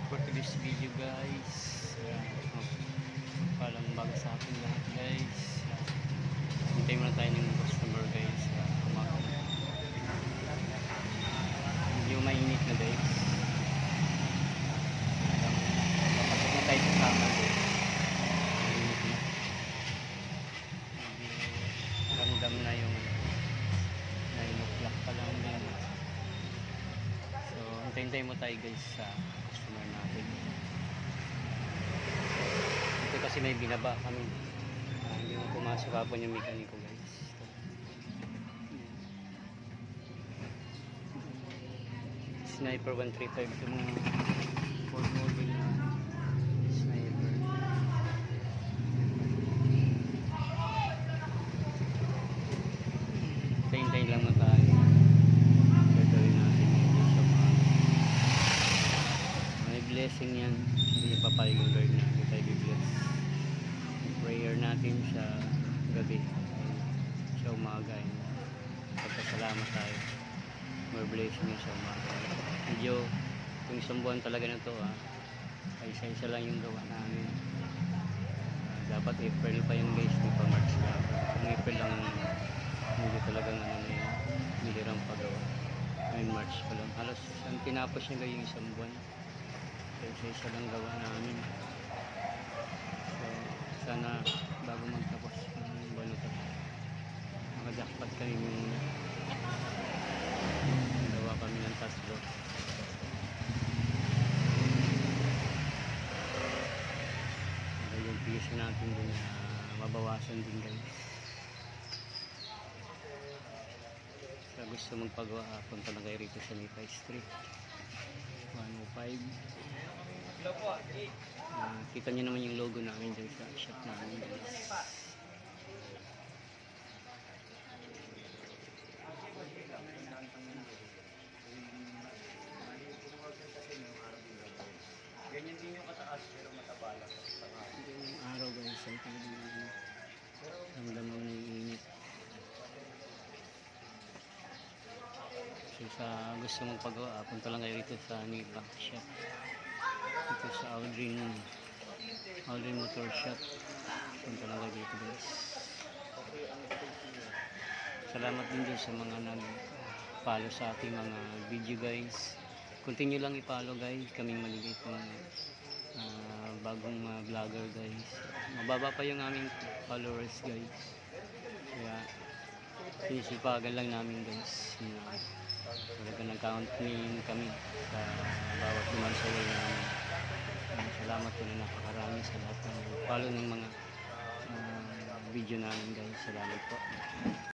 For today's video guys, palang bago sa akin lahat guys. Hintay muna tayo ng customer guys. Medyo mainit na guys. Papasok na tayo sa summer guys. Mainit na. Medyo ramdam na yung 9 o'clock pa lang din. So hintay mo tayo guys sa customer natin. Ito kasi may binaba kami. Hindi mo pumasok hapon yung mekaniko guys. Sniper 135 ito mga Ford model na Sniper. Hintay lang mo tayo. Gagawin natin yung sa mga may blessing yan. Hindi niya papayag yung Lord na hindi tayo bibless. Prayer natin sa gabi, sa umaga. Pagpasalamat tayo. More blessing yun sa umaga. Medyo kung isang buwan talaga na ito ay isa-isa lang yung gawa namin. Dapat April pa yung guys, di pa March ka. Kung April lang hindi talagang nilirang pagawa. Ngayon March pa lang. Halos ang tinapos niya yung isang buwan. Isa-isa lang gawa namin. So sana bago magtapos ng buwan ito makajackpot kami muna. Gawa kami ng tatlo. Yung piso natin din mabawasan din guys. Sa gusto magpagawa punta lang kayo rito sa Nipay Street 105. Kita nyo naman yung logo namin dyan sa shop namin guys. Ganyan din yung kataas pero matabala. Yung araw guys ay talagang ramdaman na yung init. So sa gusto mong pagawa punta lang kayo rito sa Nipa shop. Ito sa Aldrin Motor Shop. Punta lang kayo dito guys. Salamat din dyan sa mga nag-follow sa ating mga video guys. Continue lang i-follow guys. Kaming maliliit ng bagong vlogger guys. Mababa pa yung aming followers guys. Kaya sinisipagan lang namin guys. Talaga nag-counting kami sa bawat dumansaway namin. Salamat po na napakarami sa lahat ng follow ng mga video namin guys. Salamat po.